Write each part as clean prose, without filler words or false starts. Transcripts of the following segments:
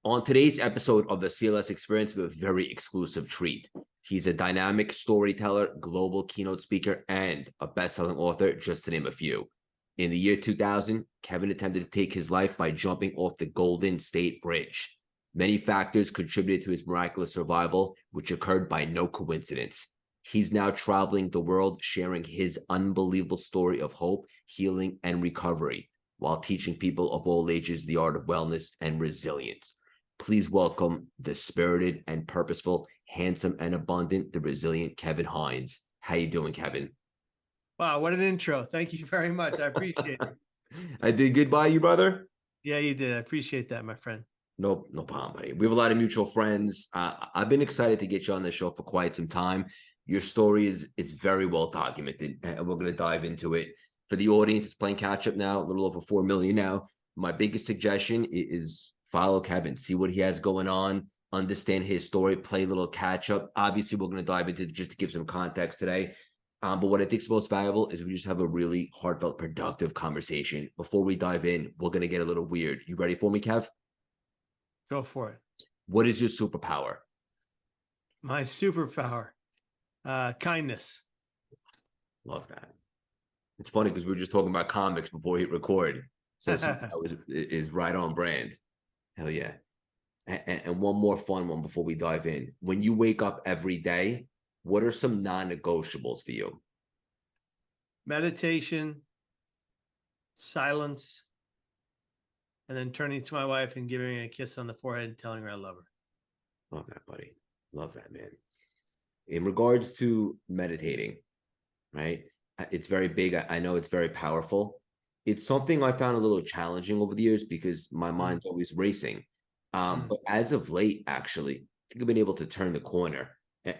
On today's episode of the CLS Experience, we have a very exclusive treat. He's a dynamic storyteller, global keynote speaker, and a best-selling author, just to name a few. In the year 2000, Kevin attempted to take his life by jumping off the Golden State Bridge. Many factors contributed to his miraculous survival, which occurred by no coincidence. He's now traveling the world, sharing his unbelievable story of hope, healing, and recovery, while teaching people of all ages the art of wellness and resilience. Please welcome the spirited and purposeful, handsome and abundant, the resilient Kevin Hines. How you doing, Kevin? Wow, what an intro. Thank you very much. I appreciate it. I did good by you, brother. Yeah, you did. I appreciate that, my friend. No problem, buddy. We have a lot of mutual friends. I've been excited to get you on the show for quite some time. Your story is very well documented, and we're going to dive into it. For the audience, it's playing catch up now, a little over 4 million now. My biggest suggestion is follow Kevin, see what he has going on, understand his story, play a little catch up. Obviously, we're going to dive into just to give some context today. But what I think is most valuable is we just have a really heartfelt, productive conversation. Before we dive in, we're going to get a little weird. You ready for me, Kev? Go for it. What is your superpower? My superpower, kindness. Love that. It's funny because we were just talking about comics before we hit record. So that is right on brand. Hell yeah. And one more fun one before we dive in. When you wake up every day, what are some non-negotiables for you? Meditation, silence, and then turning to my wife and giving her a kiss on the forehead and telling her I love her. Love that, buddy. Love that, man. In regards to meditating, right? It's very big. I know it's very powerful. It's something I found a little challenging over the years because my mind's always racing. But as of late, actually, I think I've been able to turn the corner.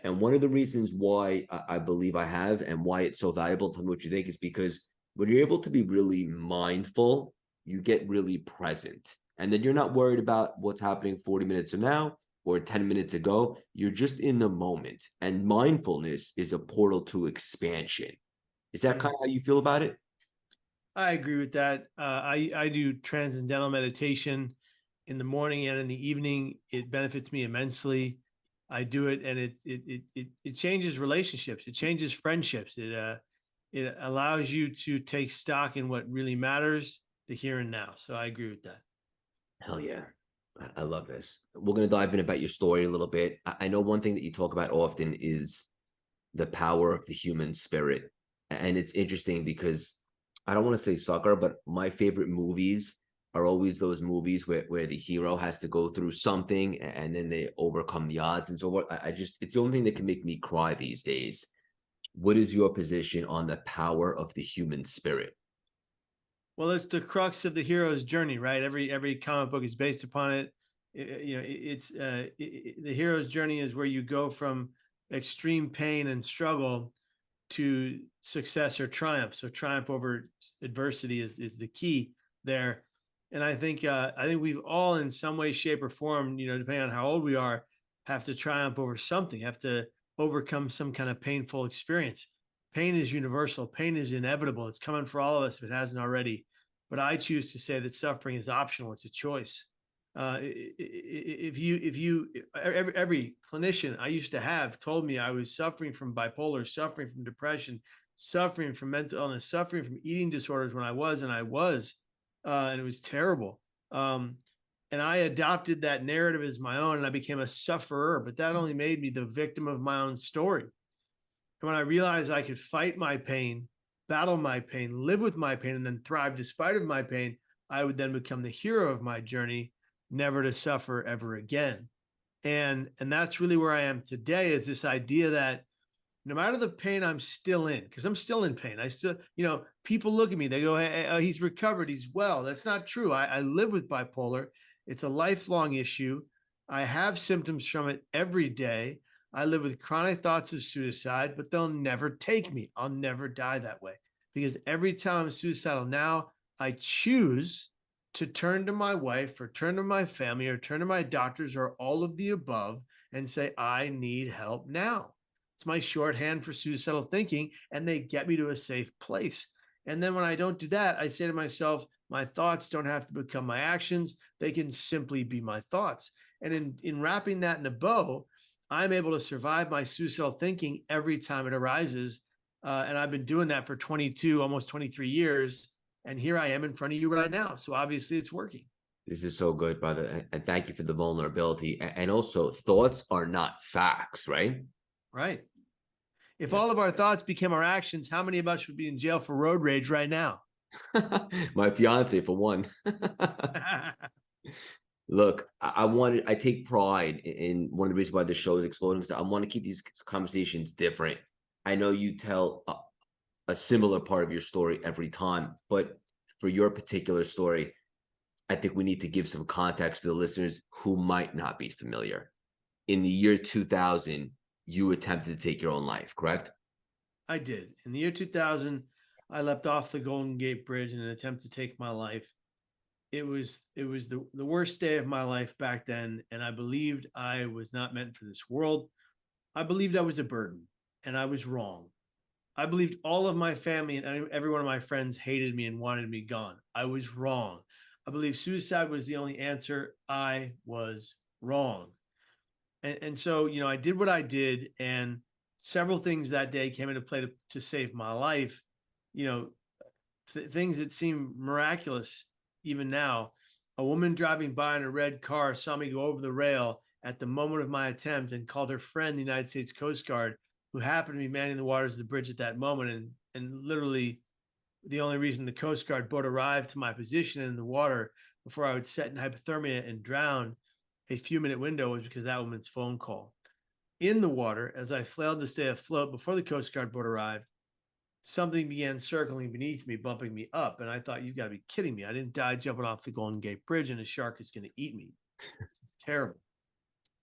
And one of the reasons why I believe I have and why it's so valuable, tell me what you think, is because when you're able to be really mindful, you get really present. And then you're not worried about what's happening 40 minutes from now or 10 minutes ago. You're just in the moment. And mindfulness is a portal to expansion. Is that kind of how you feel about it? I agree with that. I do transcendental meditation in the morning and in the evening. It benefits me immensely. I do it, and it changes relationships. It changes friendships. It allows you to take stock in what really matters, the here and now. So I agree with that. Hell yeah. I love this. We're going to dive in about your story a little bit. I know one thing that you talk about often is the power of the human spirit. And it's interesting because I don't want to say sucker, but my favorite movies are always those movies where the hero has to go through something and then they overcome the odds and so forth. It's the only thing that can make me cry these days. What is your position on the power of the human spirit? Well, it's the crux of the hero's journey, right? Every comic book is based upon it. The hero's journey is where you go from extreme pain and struggle to success or triumph. So triumph over adversity is the key there. And I think we've all in some way, shape, or form, depending on how old we are, have to triumph over something, have to overcome some kind of painful experience. Pain is universal. Pain is inevitable. It's coming for all of us if it hasn't already. But I choose to say that suffering is optional. It's a choice. Every clinician I used to have told me I was suffering from bipolar, suffering from depression, suffering from mental illness, suffering from eating disorders when I was, and it was terrible. And I adopted that narrative as my own, and I became a sufferer, but that only made me the victim of my own story. And when I realized I could fight my pain, battle my pain, live with my pain, and then thrive despite of my pain, I would then become the hero of my journey, never to suffer ever again. And that's really where I am today, is this idea that no matter the pain I'm still in, because I'm still in pain. I still, people look at me, they go, hey, he's recovered, he's well. That's not true. I live with bipolar. It's a lifelong issue. I have symptoms from it every day. I live with chronic thoughts of suicide, but they'll never take me. I'll never die that way, because every time I'm suicidal now, I choose to turn to my wife or turn to my family or turn to my doctors or all of the above and say, I need help now. It's my shorthand for suicidal thinking, and they get me to a safe place. And then when I don't do that, I say to myself, My thoughts don't have to become my actions. They can simply be my thoughts. And in wrapping that in a bow, I'm able to survive my suicidal thinking every time it arises. And I've been doing that for 22, almost 23 years. And here I am in front of you right now. So obviously it's working. This is so good, brother. And thank you for the vulnerability. And also, thoughts are not facts, right? Right. If Yeah. all of our thoughts became our actions, how many of us would be in jail for road rage right now? My fiance, for one. Look, I take pride in one of the reasons why the show is exploding. So I want to keep these conversations different. I know you tell a similar part of your story every time, but for your particular story, I think we need to give some context to the listeners who might not be familiar. In the year 2000, you attempted to take your own life, correct? I did. In the year 2000, I leapt off the Golden Gate Bridge in an attempt to take my life. It was the worst day of my life back then, and I believed I was not meant for this world. I believed I was a burden, and I was wrong. I believed all of my family and every one of my friends hated me and wanted me gone. I was wrong. I believed suicide was the only answer. I was wrong. And so, I did what I did, and several things that day came into play to save my life. You know, things that seem miraculous even now. A woman driving by in a red car saw me go over the rail at the moment of my attempt and called her friend, the United States Coast Guard, who happened to be manning the waters of the bridge at that moment. And literally, the only reason the Coast Guard boat arrived to my position in the water before I would set in hypothermia and drown a few minute window was because of that woman's phone call. In the water, as I flailed to stay afloat before the Coast Guard boat arrived, something began circling beneath me, bumping me up. And I thought, you've got to be kidding me. I didn't die jumping off the Golden Gate Bridge and a shark is going to eat me. It's terrible.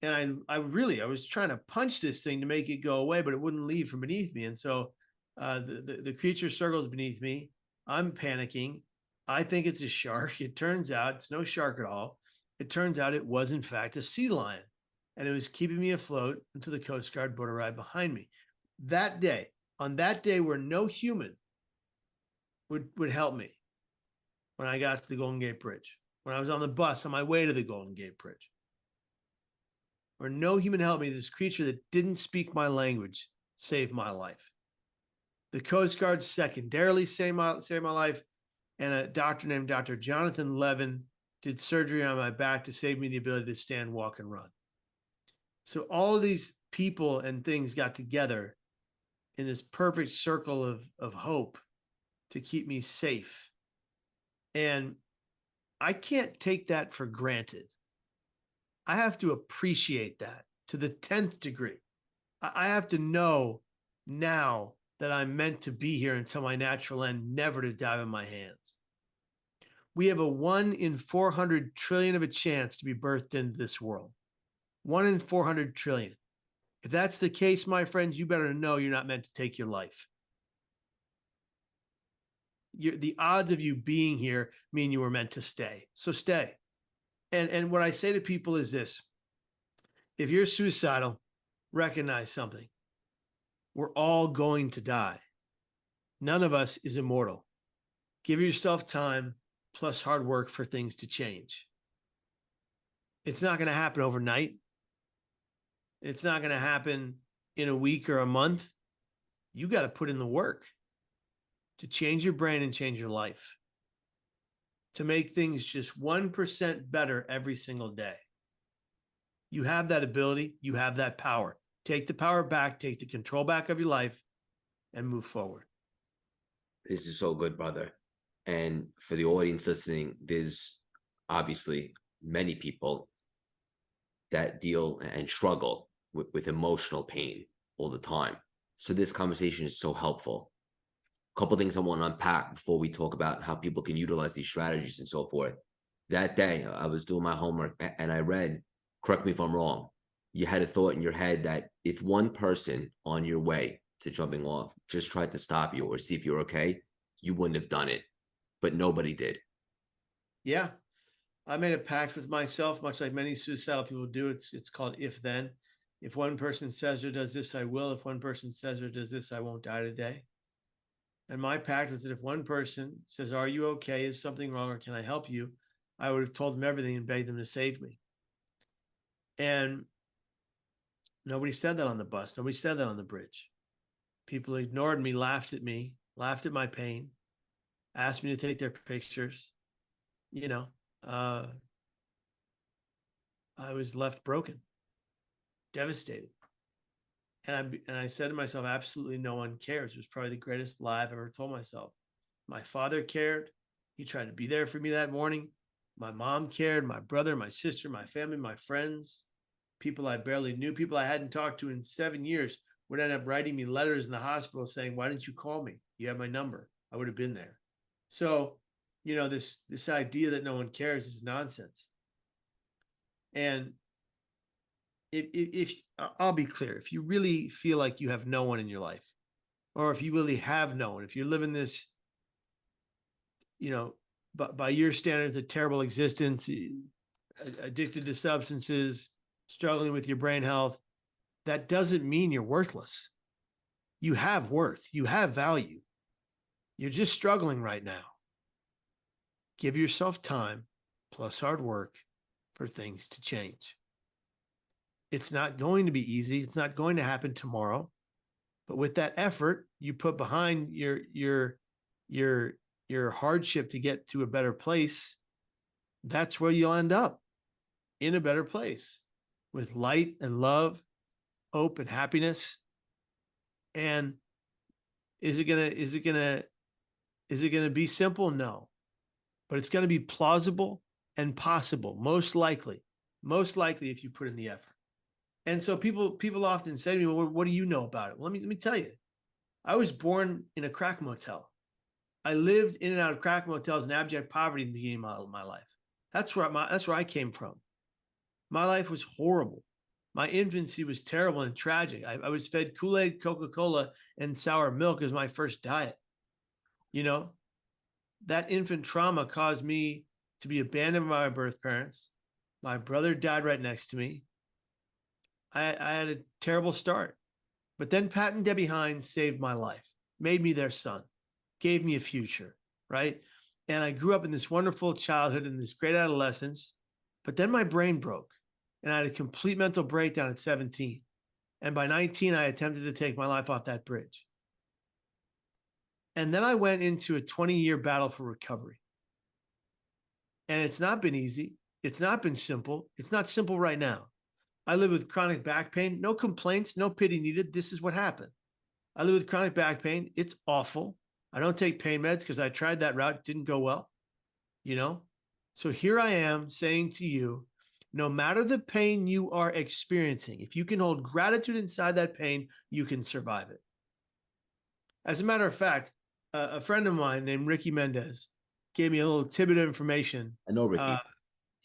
And I was trying to punch this thing to make it go away, but it wouldn't leave from beneath me. And so the creature circles beneath me. I'm panicking. I think it's a shark. It turns out it's no shark at all. It turns out it was, in fact, a sea lion. And it was keeping me afloat until the Coast Guard boat arrived behind me. That day, on that day where no human would help me, when I got to the Golden Gate Bridge, when I was on the bus on my way to the Golden Gate Bridge, where no human helped me, this creature that didn't speak my language saved my life. The Coast Guard secondarily saved my life, and a doctor named Dr. Jonathan Levin did surgery on my back to save me the ability to stand, walk, and run. So all of these people and things got together in this perfect circle of hope to keep me safe. And I can't take that for granted. I have to appreciate that to the 10th degree. I have to know now that I'm meant to be here until my natural end, never to die in my hands. We have a 1 in 400 trillion of a chance to be birthed into this world. 1 in 400 trillion. If that's the case, my friends, you better know you're not meant to take your life. The odds of you being here mean you were meant to stay. So stay. And what I say to people is this: if you're suicidal, recognize something. We're all going to die. None of us is immortal. Give yourself time plus hard work for things to change. It's not going to happen overnight. It's not going to happen in a week or a month. You got to put in the work to change your brain and change your life, to make things just 1% better every single day. You have that ability. You have that power. Take the power back, take the control back of your life, and move forward. This is so good, brother. And for the audience listening, there's obviously many people that deal and struggle with emotional pain all the time. So this conversation is so helpful. A couple things I want to unpack before we talk about how people can utilize these strategies and so forth. That day, I was doing my homework and I read, correct me if I'm wrong, you had a thought in your head that if one person on your way to jumping off just tried to stop you or see if you're okay, you wouldn't have done it. But nobody did. Yeah. I made a pact with myself, much like many suicidal people do. It's called if then. If one person says or does this, I will. If one person says or does this, I won't die today. And my pact was that if one person says, "Are you okay? Is something wrong? Or can I help you?" I would have told them everything and begged them to save me. And nobody said that on the bus. Nobody said that on the bridge. People ignored me, laughed at me, laughed at my pain, asked me to take their pictures. You know, I was left broken, devastated. And I said to myself, absolutely no one cares. It was probably the greatest lie I've ever told myself. My father cared. He tried to be there for me that morning. My mom cared, my brother, my sister, my family, my friends, people I barely knew, people I hadn't talked to in 7 years would end up writing me letters in the hospital saying, "Why didn't you call me? You have my number. I would have been there." So, this idea that no one cares is nonsense. And if I'll be clear, if you really feel like you have no one in your life, or if you really have no one, if you're living this, but by your standards, a terrible existence, addicted to substances, struggling with your brain health, that doesn't mean you're worthless. You have worth, you have value. You're just struggling right now. Give yourself time plus hard work for things to change. It's not going to be easy. It's not going to happen tomorrow. But with that effort you put behind your hardship to get to a better place, that's where you'll end up, in a better place, with light and love, hope and happiness. And is it gonna be simple? No. But it's gonna be plausible and possible, most likely if you put in the effort. And so people often say to me, "Well, what do you know about it?" Well, let me tell you. I was born in a crack motel. I lived in and out of crack motels in abject poverty in the beginning of my life. That's where I came from. My life was horrible. My infancy was terrible and tragic. I was fed Kool-Aid, Coca-Cola, and sour milk as my first diet. That infant trauma caused me to be abandoned by my birth parents. My brother died right next to me. I had a terrible start. But then Pat and Debbie Hines saved my life, made me their son, gave me a future, right? And I grew up in this wonderful childhood and this great adolescence. But then my brain broke and I had a complete mental breakdown at 17. And by 19, I attempted to take my life off that bridge. And then I went into a 20-year battle for recovery. And it's not been easy. It's not been simple. It's not simple right now. I live with chronic back pain, no complaints, no pity needed. This is what happened. I live with chronic back pain. It's awful. I don't take pain meds because I tried that route. It didn't go well, So here I am saying to you, no matter the pain you are experiencing, if you can hold gratitude inside that pain, you can survive it. As a matter of fact, a friend of mine named Ricky Mendez gave me a little tidbit of information. I know Ricky.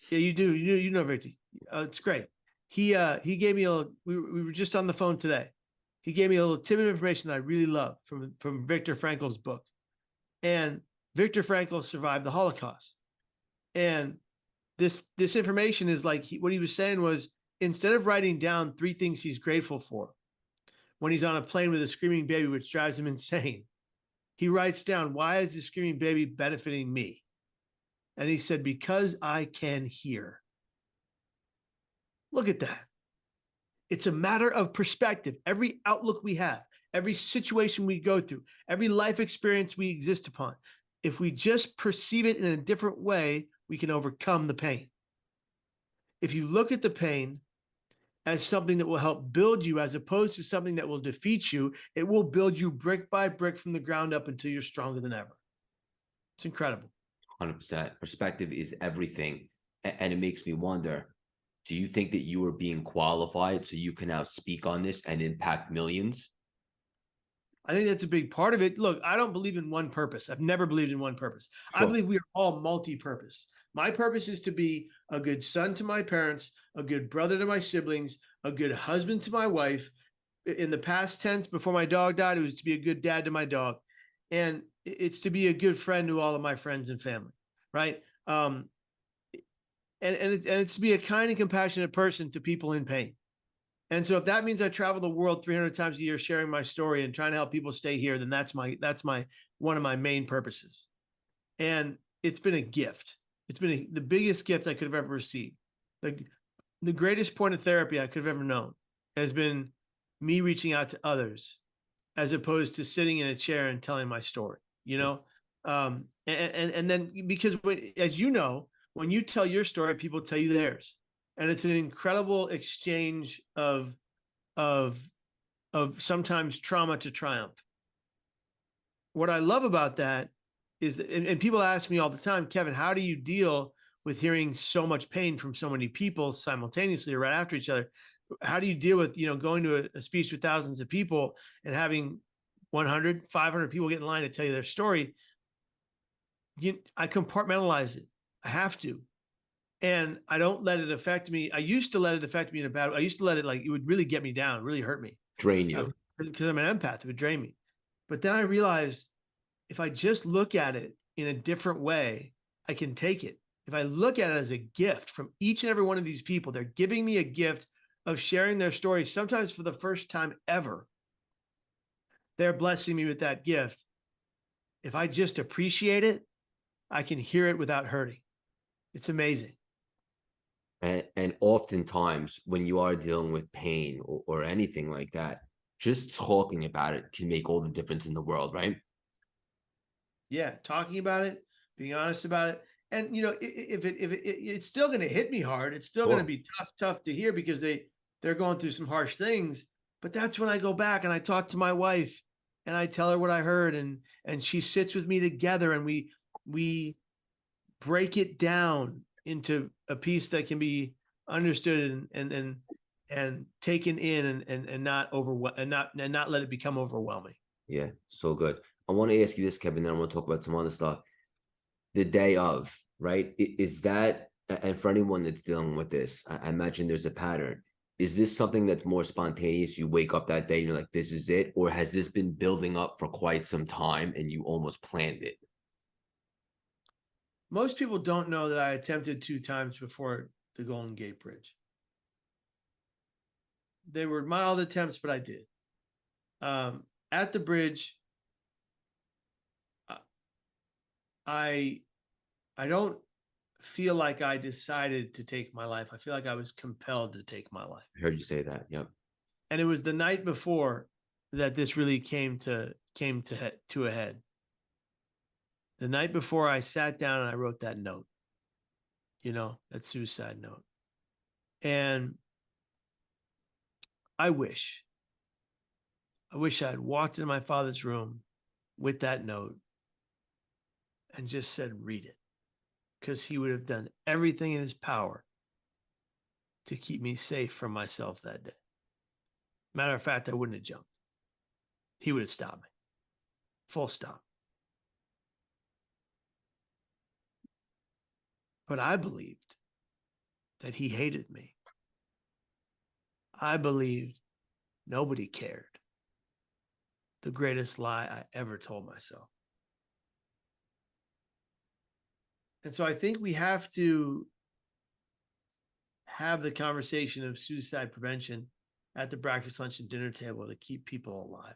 Yeah, you do. You know Ricky. It's great. He gave me we were just on the phone today. He gave me a little tidbit of information that I really love from Viktor Frankl's book. And Viktor Frankl survived the Holocaust. And this information is like, what he was saying was, instead of writing down 3 things he's grateful for when he's on a plane with a screaming baby, which drives him insane, he writes down, why is the screaming baby benefiting me? And he said, because I can hear. Look at that. It's a matter of perspective. Every outlook we have, every situation we go through, every life experience we exist upon, if we just perceive it in a different way, we can overcome the pain. If you look at the pain as something that will help build you, as opposed to something that will defeat you, it will build you brick by brick from the ground up until you're stronger than ever. It's incredible. 100%. Perspective is everything. And it makes me wonder, do you think that you are being qualified so you can now speak on this and impact millions? I think that's a big part of it. Look, I don't believe in one purpose. I've never believed in one purpose. Sure. I believe we are all multi-purpose. My purpose is to be a good son to my parents, a good brother to my siblings, a good husband to my wife. In the past tense, before my dog died, it was to be a good dad to my dog. And it's to be a good friend to all of my friends and family, right? And it's to be a kind and compassionate person to people in pain. And so if that means I travel the world 300 times a year sharing my story and trying to help people stay here, then that's my one of my main purposes. And it's been a gift. It's been the biggest gift I could have ever received. The greatest point of therapy I could have ever known has been me reaching out to others as opposed to sitting in a chair and telling my story, you know? And then because as you know, when you tell your story, people tell you theirs. And it's an incredible exchange of sometimes trauma to triumph. What I love about that is, and people ask me all the time, Kevin, how do you deal with hearing so much pain from so many people simultaneously or right after each other? How do you deal with, going to a speech with thousands of people and having 100, 500 people get in line to tell you their story? I compartmentalize it. I have to. And I don't let it affect me. I used to let it affect me in a bad way. I used to let it, it would really get me down, really hurt me. Drain you. Because I'm an empath, it would drain me. But then I realized if I just look at it in a different way, I can take it. If I look at it as a gift from each and every one of these people, they're giving me a gift of sharing their story, sometimes for the first time ever. They're blessing me with that gift. If I just appreciate it, I can hear it without hurting. It's amazing. And oftentimes when you are dealing with pain or anything like that, just talking about it can make all the difference in the world, right? Yeah, talking about it, being honest about it. And it's still going to hit me hard. It's still going to be tough to hear because they're going through some harsh things. But that's when I go back and I talk to my wife and I tell her what I heard, and she sits with me together and we break it down into a piece that can be understood and taken in and not not let it become overwhelming. Yeah, so good. I want to ask you this, Kevin, then I want to talk about some other stuff. The day of, right? Is that, and for anyone that's dealing with this, I imagine there's a pattern. Is this something that's more spontaneous? You wake up that day and you're like, this is it? Or has this been building up for quite some time and you almost planned it? Most people don't know that I attempted 2 times before the Golden Gate Bridge. They were mild attempts, but I did. At the bridge, I don't feel like I decided to take my life. I feel like I was compelled to take my life. I heard you say that. Yep. And it was the night before that this really came to a head. The night before I sat down and I wrote that note, that suicide note. And I wish I had walked into my father's room with that note and just said, read it, because he would have done everything in his power to keep me safe from myself that day. Matter of fact, I wouldn't have jumped. He would have stopped me. Full stop. But I believed that he hated me. I believed nobody cared. The greatest lie I ever told myself. And so I think we have to have the conversation of suicide prevention at the breakfast, lunch, and dinner table to keep people alive.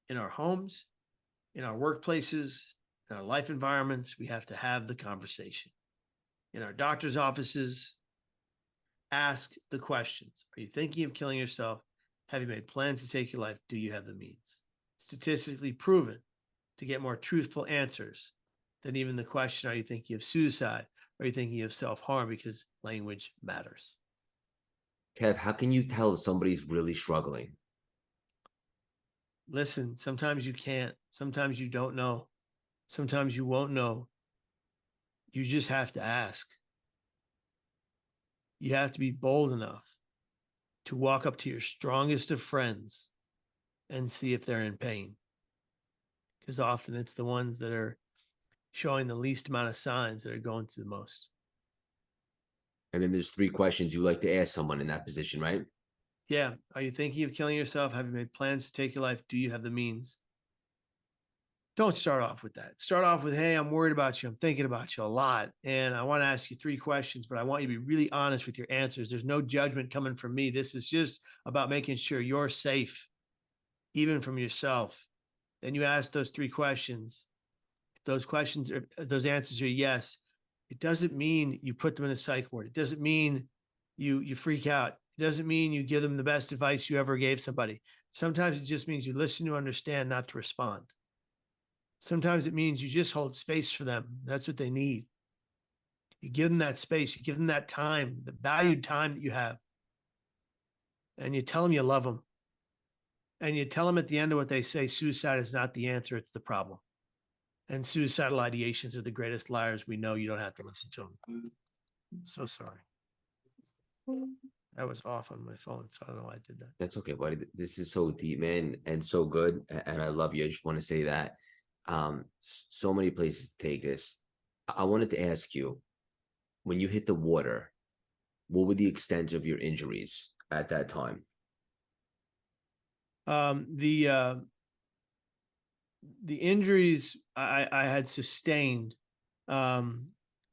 In our homes, in our workplaces, in our life environments, we have to have the conversation. In our doctor's offices, ask the questions. Are you thinking of killing yourself? Have you made plans to take your life? Do you have the means? Statistically proven to get more truthful answers than even the question, are you thinking of suicide? Or are you thinking of self-harm? Because language matters. Kev, how can you tell if somebody's really struggling? Listen, sometimes you can't. Sometimes you don't know. Sometimes you won't know. You just have to ask. You have to be bold enough to walk up to your strongest of friends and see if they're in pain. Because often it's the ones that are showing the least amount of signs that are going through the most. And then there's 3 questions you like to ask someone in that position, right? Yeah. Are you thinking of killing yourself? Have you made plans to take your life? Do you have the means? don't start off with that. Start off with, hey, I'm worried about you. I'm thinking about you a lot. And I want to ask you 3 questions, but I want you to be really honest with your answers. There's no judgment coming from me. This is just about making sure you're safe, even from yourself. Then you ask those 3 questions. If those answers are yes, it doesn't mean you put them in a psych ward. It doesn't mean you freak out. It doesn't mean you give them the best advice you ever gave somebody. Sometimes it just means you listen to understand, not to respond. Sometimes it means you just hold space for them. That's what they need. You give them that space, you give them that time, the valued time that you have. And you tell them you love them. And you tell them at the end of what they say, suicide is not the answer, it's the problem. And suicidal ideations are the greatest liars we know. You don't have to listen to them. I'm so sorry. That was off on my phone, so I don't know why I did that. That's okay, buddy. This is so deep, man, and so good. And I love you. I just want to say that. So many places to take this. I wanted to ask you, when you hit the water, what were the extent of your injuries at that time? The injuries I had sustained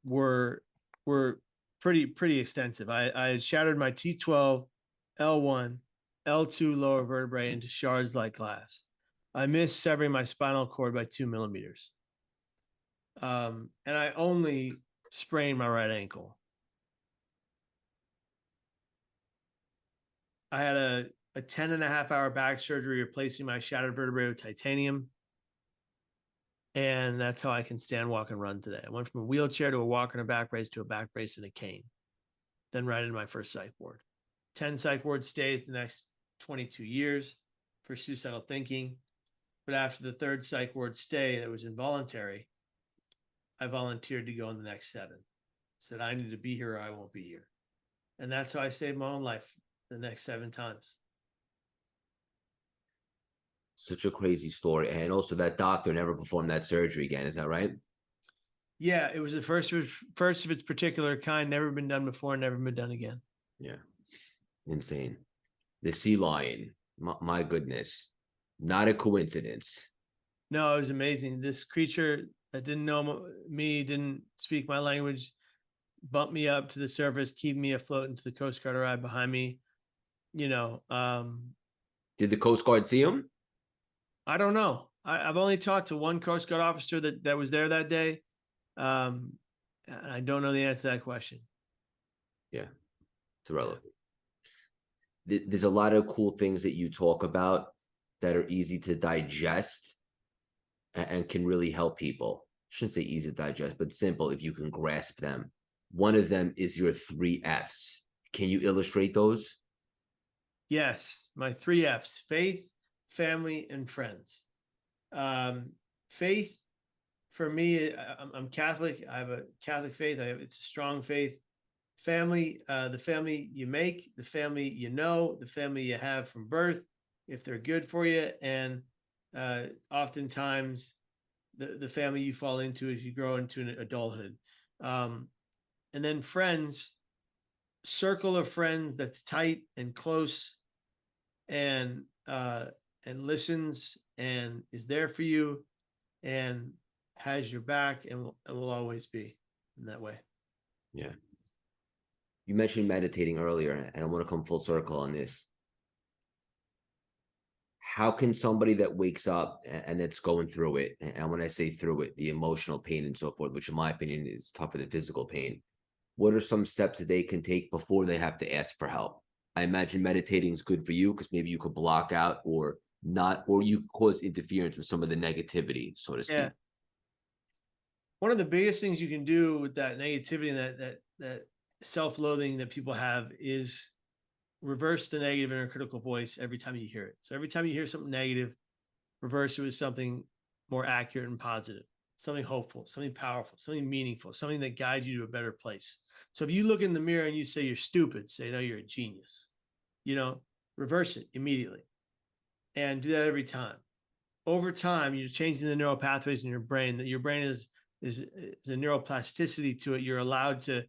were pretty extensive. I had shattered my T12, L1, L2 lower vertebrae into shards like glass. I missed severing my spinal cord by 2 millimeters. And I only sprained my right ankle. I had a 10.5-hour back surgery replacing my shattered vertebrae with titanium. And that's how I can stand, walk, and run today. I went from a wheelchair to a walker and a back brace to a back brace and a cane. Then right into my first psych ward. 10 psych ward stays the next 22 years for suicidal thinking. But after the 3rd psych ward stay that was involuntary, I volunteered to go in the next 7. Said I need to be here or I won't be here. And that's how I saved my own life the next 7 times. Such a crazy story. And also that doctor never performed that surgery again. Is that right? Yeah, it was the first of its particular kind, never been done before, never been done again. Yeah. Insane. The sea lion. My goodness. Not a coincidence. No, it was amazing. This creature that didn't know me, didn't speak my language, bumped me up to the surface, keep me afloat into the Coast Guard arrived behind me. You know, Did the Coast Guard see him? I don't know. I've only talked to one Coast Guard officer that was there that day. I don't know the answer to that question. Yeah, it's irrelevant. There's a lot of cool things that you talk about that are easy to digest and can really help people. I shouldn't say easy to digest, but simple if you can grasp them. One of them is your 3 F's. Can you illustrate those? Yes, my 3 F's: faith, family, and friends. Faith, for me, I'm Catholic. I have a Catholic faith. It's a strong faith. Family, the family you make, the family you know, the family you have from birth, if they're good for you, and oftentimes the family you fall into as you grow into an adulthood. And then friends, circle of friends that's tight and close and listens and is there for you and has your back and will always be in that way. Yeah. You mentioned meditating earlier, and I want to come full circle on this. How can somebody that wakes up and that's going through it, and when I say through it, the emotional pain and so forth, which in my opinion is tougher than physical pain, what are some steps that they can take before they have to ask for help? I imagine meditating is good for you because maybe you could block out or not, or you could cause interference with some of the negativity, so to speak. Yeah. One of the biggest things you can do with that negativity and that self-loathing that people have is reverse the negative inner critical voice every time you hear it. So every time you hear something negative, reverse it with something more accurate and positive, something hopeful, something powerful, something meaningful, something that guides you to a better place. So if you look in the mirror and you say you're stupid, say, no, you're a genius, reverse it immediately and do that every time. Over time, you're changing the neural pathways in your brain, that your brain is a neuroplasticity to it. You're allowed to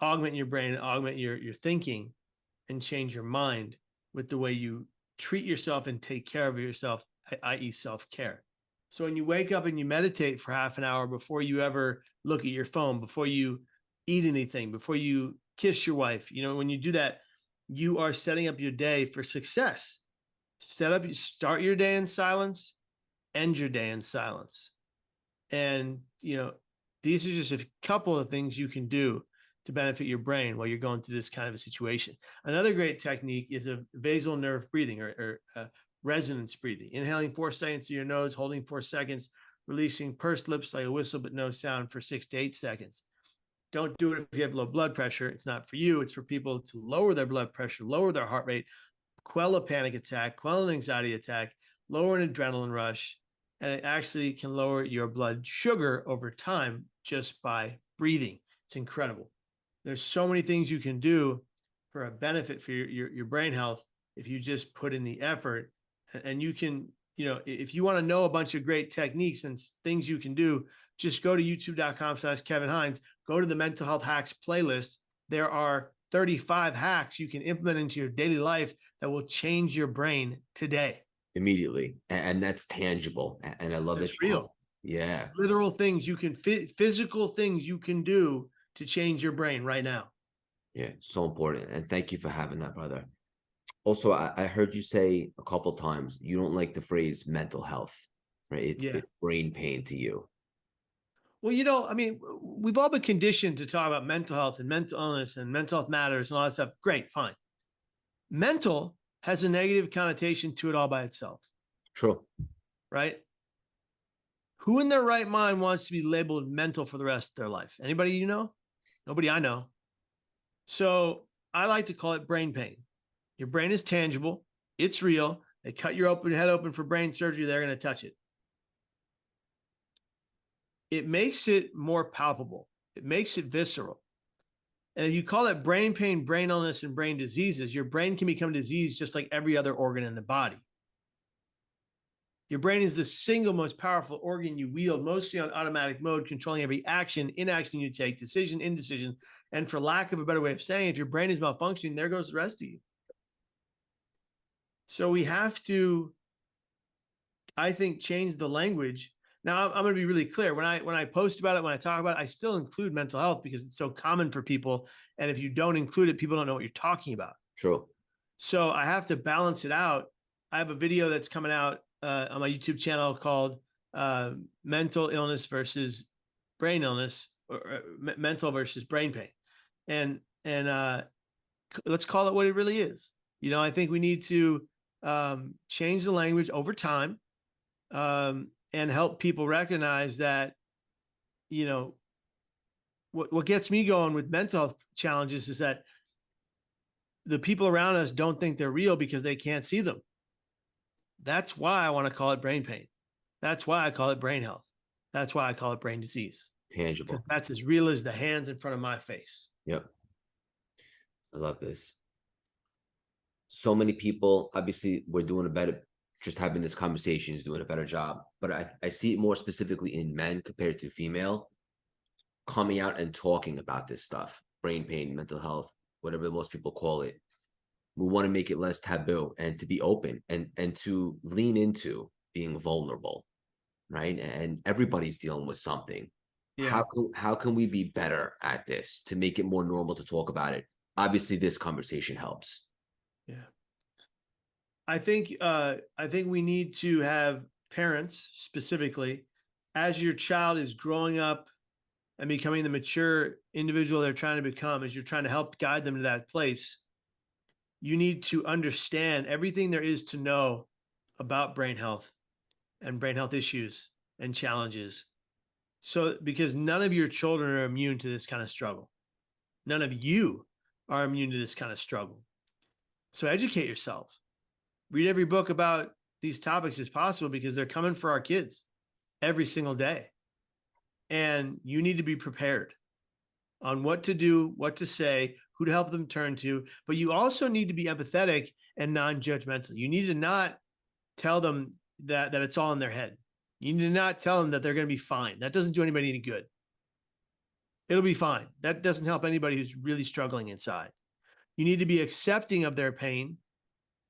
augment your brain, augment your thinking, and change your mind with the way you treat yourself and take care of yourself, i.e. self-care. So when you wake up and you meditate for half an hour before you ever look at your phone, before you eat anything, before you kiss your wife, when you do that, you are setting up your day for success. Start your day in silence, end your day in silence. And, these are just a couple of things you can do to benefit your brain while you're going through this kind of a situation. Another great technique is a vagal nerve breathing or resonance breathing, inhaling 4 seconds through your nose, holding 4 seconds, releasing pursed lips like a whistle, but no sound for 6 to 8 seconds. Don't do it if you have low blood pressure. It's not for you. It's for people to lower their blood pressure, lower their heart rate, quell a panic attack, quell an anxiety attack, lower an adrenaline rush, and it actually can lower your blood sugar over time just by breathing. It's incredible. There's so many things you can do for a benefit for your brain health if you just put in the effort. And you can, if you want to know a bunch of great techniques and things you can do, just go to youtube.com/Kevin Hines, go to the mental health hacks playlist. There are 35 hacks you can implement into your daily life that will change your brain today. Immediately. And that's tangible. And I love That's that. real. Yeah. Literal things you can physical things you can do to change your brain right now. Yeah. So important. And thank you for having that, brother. Also, I heard you say a couple times you don't like the phrase mental health, right? It's brain pain to you. Well, we've all been conditioned to talk about mental health and mental illness and mental health matters and all that stuff. Great, fine. Mental has a negative connotation to it all by itself. True. Right? Who in their right mind wants to be labeled mental for the rest of their life? Anybody you know? Nobody I know. So I like to call it brain pain. Your brain is tangible. It's real. They cut your head open for brain surgery. They're going to touch it. It makes it more palpable. It makes it visceral. And if you call it brain pain, brain illness, and brain diseases, your brain can become diseased just like every other organ in the body. Your brain is the single most powerful organ you wield, mostly on automatic mode, controlling every action, inaction you take, decision, indecision. And for lack of a better way of saying it, your brain is malfunctioning, there goes the rest of you. So we have to, I think, change the language. Now, I'm going to be really clear. When I post about it, when I talk about it, I still include mental health because it's so common for people. And if you don't include it, people don't know what you're talking about. True. So I have to balance it out. I have a video that's coming out on my YouTube channel called Mental Illness versus Brain Illness, or mental versus brain pain. And let's call it what it really is. I think we need to change the language over time and help people recognize that, what gets me going with mental health challenges is that the people around us don't think they're real because they can't see them. That's why I want to call it brain pain. That's why I call it brain health. That's why I call it brain disease. Tangible. That's as real as the hands in front of my face. Yep. I love this. So many people, obviously, we're doing a better, just having this conversation is doing a better job. But I see it more specifically in men compared to female, coming out and talking about this stuff, brain pain, mental health, whatever most people call it. We want to make it less taboo and to be open and to lean into being vulnerable, right? And everybody's dealing with something. Yeah. How can we be better at this to make it more normal to talk about it? Obviously, this conversation helps. Yeah. I think we need to have parents specifically, as your child is growing up and becoming the mature individual they're trying to become, as you're trying to help guide them to that place, you need to understand everything there is to know about brain health and brain health issues and challenges. So, because none of your children are immune to this kind of struggle. None of you are immune to this kind of struggle. So educate yourself. Read every book about these topics as possible because they're coming for our kids every single day. And you need to be prepared on what to do, what to say, who to help them turn to. But you also need to be empathetic and non-judgmental. You need to not tell them that it's all in their head. You need to not tell them that they're going to be fine. That doesn't do anybody any good. It'll be fine. That doesn't help anybody who's really struggling inside. You need to be accepting of their pain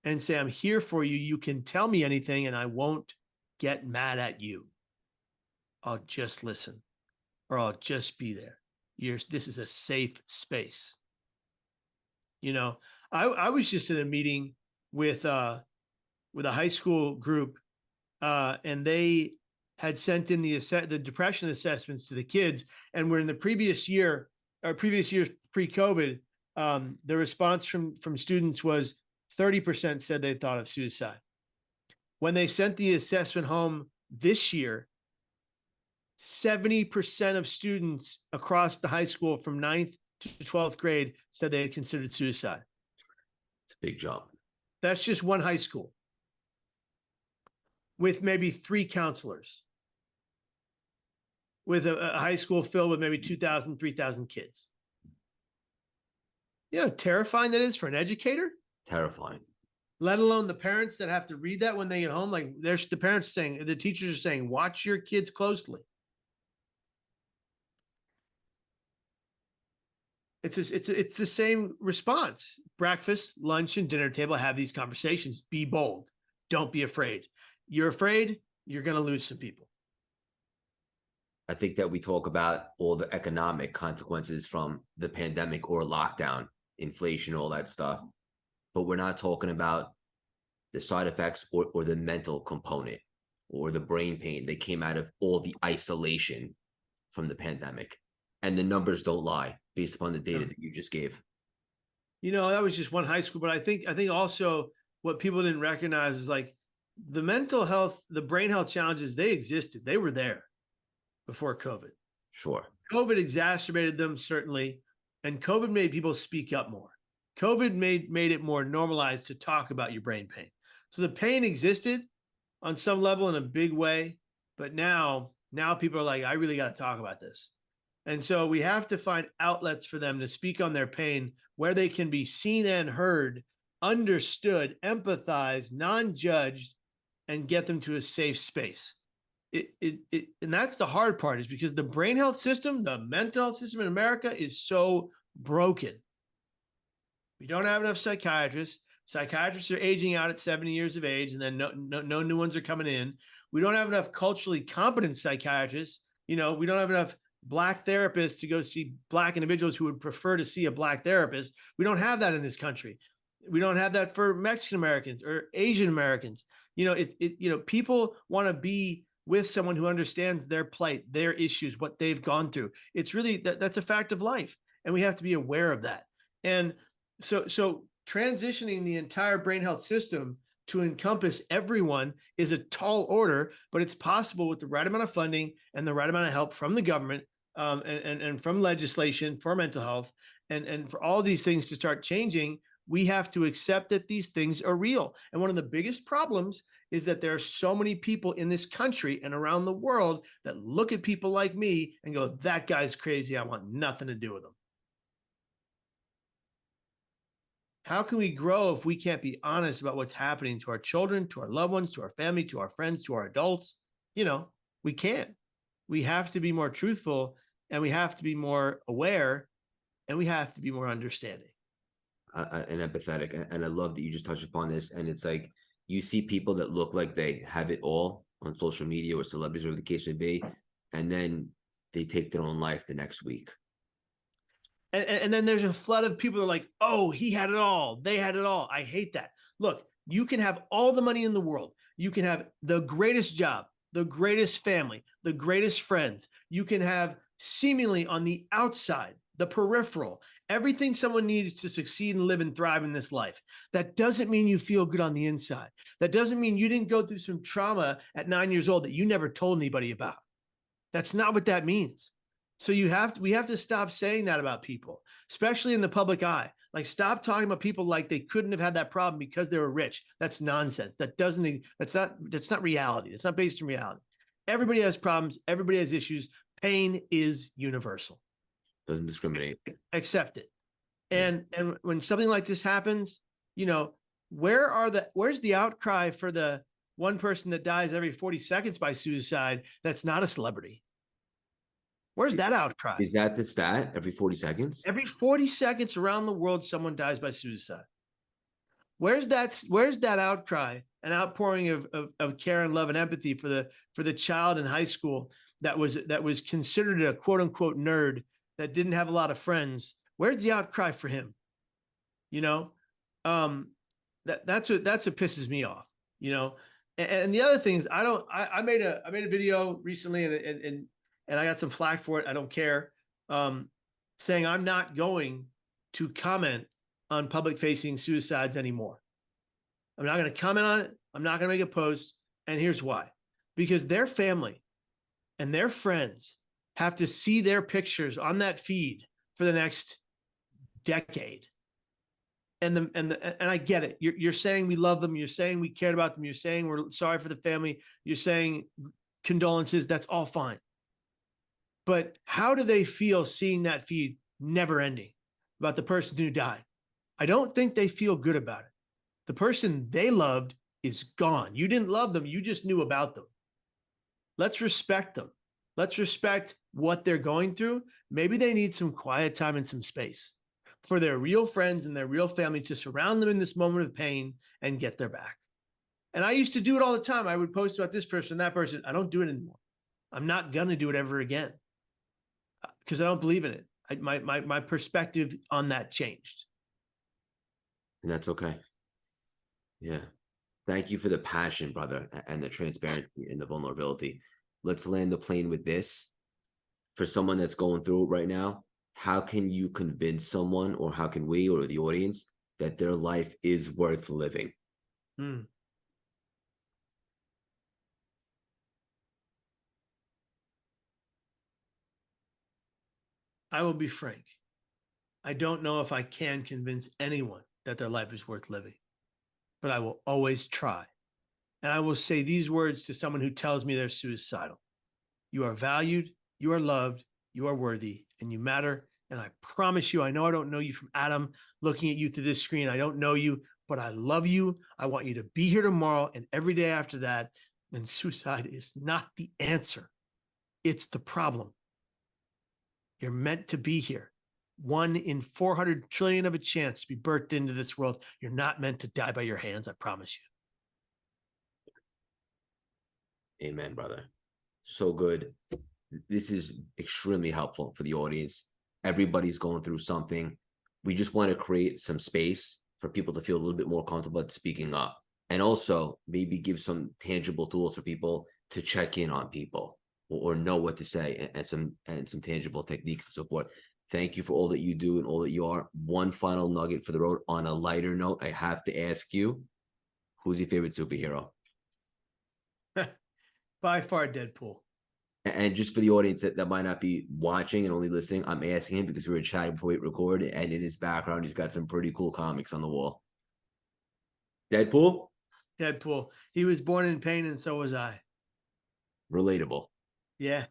and say, I'm here for you. You can tell me anything and I won't get mad at you. I'll just listen, or I'll just be there. This is a safe space. You know, I was just in a meeting with a high school group, and they had sent in the depression assessments to the kids, and we're in the previous year, or previous years pre-COVID. The response from students was 30% said they thought of suicide. When they sent the assessment home this year, 70% of students across the high school from 9th to 12th grade said they had considered suicide. It's a big jump. That's just one high school with maybe 3 counselors, with a high school filled with maybe 2,000, 3,000 kids. You know how terrifying that is for an educator? Terrifying. Let alone the parents that have to read that when they get home. Like, there's the parents saying, the teachers are saying, watch your kids closely. It's the same response. Breakfast, lunch, and dinner table, have these conversations. Be bold. Don't be afraid. You're afraid, you're going to lose some people. I think that we talk about all the economic consequences from the pandemic or lockdown, inflation, all that stuff, but we're not talking about the side effects or the mental component or the brain pain that came out of all the isolation from the pandemic. And the numbers don't lie based upon the data that you just gave. You know, that was just one high school, but I think also what people didn't recognize is, like, the mental health, the brain health challenges, they existed. They were there before COVID. Sure. COVID exacerbated them, certainly. And COVID made people speak up more. COVID made it more normalized to talk about your brain pain. So the pain existed on some level in a big way, but now people are like, I really got to talk about this. And so we have to find outlets for them to speak on their pain where they can be seen and heard, understood, empathized, non-judged, and get them to a safe space. And that's the hard part, is because the brain health system, the mental health system in America is so broken. We don't have enough psychiatrists. Psychiatrists are aging out at 70 years of age, and then no new ones are coming in. We don't have enough culturally competent psychiatrists. You know, we don't have enough Black therapists to go see Black individuals who would prefer to see a Black therapist. We don't have that in this country. We don't have that for Mexican Americans or Asian Americans. You know, people want to be with someone who understands their plight, their issues, what they've gone through. It's really, that's a fact of life. And we have to be aware of that. And so transitioning the entire brain health system to encompass everyone is a tall order, but it's possible with the right amount of funding and the right amount of help from the government, and from legislation for mental health, and for all these things to start changing. We have to accept that these things are real. And one of the biggest problems is that there are so many people in this country and around the world that look at people like me and go, that guy's crazy. I want nothing to do with him. How can we grow if we can't be honest about what's happening to our children, to our loved ones, to our family, to our friends, to our adults? You know, we can't. We have to be more truthful, and we have to be more aware, and we have to be more understanding. And empathetic. And I love that you just touched upon this. And it's like, you see people that look like they have it all on social media or celebrities, whatever the case may be, and then they take their own life the next week. And then there's a flood of people that are like, oh, he had it all. They had it all. I hate that. Look, you can have all the money in the world. You can have the greatest job, the greatest family, the greatest friends. You can have seemingly on the outside, the peripheral, everything someone needs to succeed and live and thrive in this life. That doesn't mean you feel good on the inside. That doesn't mean you didn't go through some trauma at 9 years old that you never told anybody about. That's not what that means. So we have to stop saying that about people, especially in the public eye. Like, stop talking about people like they couldn't have had that problem because they were rich. That's nonsense. That's not reality. It's not based in reality. Everybody has problems. Everybody has issues. Pain is universal. Doesn't discriminate. Accept it. And when something like this happens, you know, where's the outcry for the one person that dies every 40 seconds by suicide that's not a celebrity? Where's that outcry? Is that the stat? Every 40 seconds? Every 40 seconds around the world, someone dies by suicide. Where's that outcry, an outpouring of care and love and empathy for the child in high school that was considered a quote unquote nerd that didn't have a lot of friends. Where's the outcry for him? You know, that's what pisses me off. You know, and the other thing is I made a video recently and I got some flack for it. I don't care. Saying I'm not going to comment on public facing suicides anymore. I'm not going to comment on it. I'm not going to make a post. And here's why. Because their family and their friends have to see their pictures on that feed for the next decade. And I get it. You're saying we love them. You're saying we cared about them. You're saying we're sorry for the family. You're saying condolences. That's all fine. But how do they feel seeing that feed never ending about the person who died? I don't think they feel good about it. The person they loved is gone. You didn't love them. You just knew about them. Let's respect them. Let's respect what they're going through. Maybe they need some quiet time and some space for their real friends and their real family to surround them in this moment of pain and get their back. And I used to do it all the time. I would post about this person, that person. I don't do it anymore. I'm not going to do it ever again because I don't believe in it. My perspective on that changed. And that's okay. Yeah. Thank you for the passion, brother, and the transparency and the vulnerability. Let's land the plane with this. For someone that's going through it right now, how can you convince someone, or how can we or the audience, that their life is worth living? I will be frank. I don't know if I can convince anyone that their life is worth living, but I will always try. And I will say these words to someone who tells me they're suicidal. You are valued, you are loved, you are worthy, and you matter. And I promise you, I know I don't know you from Adam looking at you through this screen. I don't know you, but I love you. I want you to be here tomorrow and every day after that. And suicide is not the answer. It's the problem. You're meant to be here. 1 in 400 trillion of a chance to be birthed into this world. You're not meant to die by your hands. I promise you. Amen, brother. So good. This is extremely helpful for the audience. Everybody's going through something. We just want to create some space for people to feel a little bit more comfortable at speaking up, and also maybe give some tangible tools for people to check in on people or know what to say, and some tangible techniques and so forth. Thank you for all that you do and all that you are. One final nugget for the road. On a lighter note, I have to ask you, who's your favorite superhero? By far, Deadpool. And just for the audience that might not be watching and only listening, I'm asking him because we were chatting before we record, and in his background, he's got some pretty cool comics on the wall. Deadpool? Deadpool. He was born in pain, and so was I. Relatable. Yeah.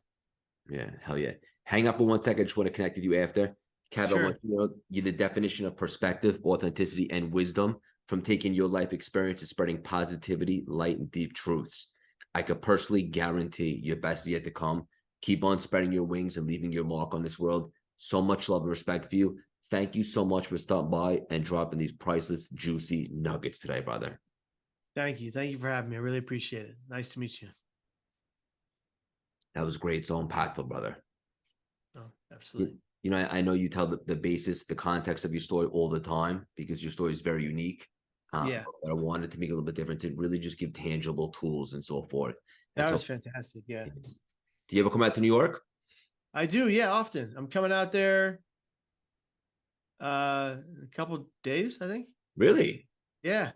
Yeah, hell yeah. Hang up for 1 second. I just want to connect with you after. Kevin, sure. I want you to know you're the definition of perspective, authenticity, and wisdom, from taking your life experience to spreading positivity, light, and deep truths. I could personally guarantee your best is yet to come. Keep on spreading your wings and leaving your mark on this world. So much love and respect for you. Thank you so much for stopping by and dropping these priceless, juicy nuggets today, brother. Thank you. Thank you for having me. I really appreciate it. Nice to meet you. That was great. So impactful, brother. Oh, absolutely. You know, I know you tell the basis, the context of your story all the time because your story is very unique. Yeah. But I wanted to make it a little bit different, to really just give tangible tools and so forth. That was fantastic. Yeah. Do you ever come out to New York? I do. Yeah, often. I'm coming out there a couple days, I think. Really? Yeah.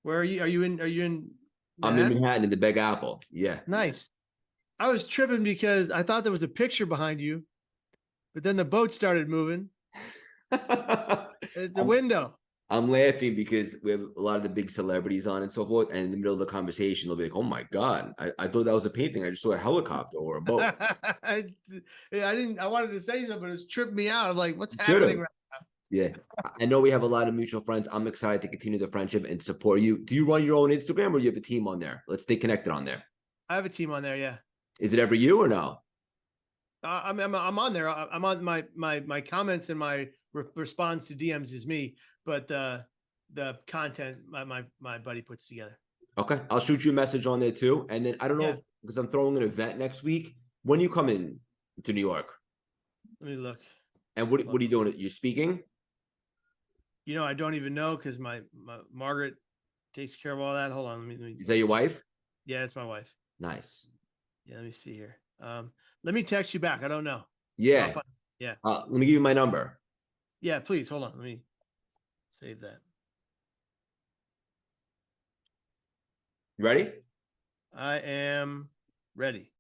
Where are you? Are you in Manhattan? I'm in Manhattan in the Big Apple. Yeah. Nice. I was tripping because I thought there was a picture behind you, but then the boat started moving. It's a window. I'm laughing because we have a lot of the big celebrities on and so forth. And in the middle of the conversation, they'll be like, oh my God, I thought that was a painting. I just saw a helicopter or a boat. I wanted to say something, but it's tripped me out. I'm like, what's happening right now? Yeah. I know we have a lot of mutual friends. I'm excited to continue the friendship and support you. Do you run your own Instagram, or do you have a team on there? Let's stay connected on there. I have a team on there. Yeah. Is it ever you or no? I'm on there. I'm on my comments and my response to DMs is me, but the content my buddy puts together. Okay, I'll shoot you a message on there too. And then I don't know because I'm throwing an event next week. when you come in to New York, Let me look. and what are you doing? You're speaking? You know, I don't even know because my Margaret takes care of all that. Hold on. Let me Is that your wife? Yeah, it's my wife. Nice. Yeah, let me see here. Let me text you back. I don't know. Yeah. Yeah. Let me give you my number. Yeah, please hold on. Let me save that. You ready? I am ready.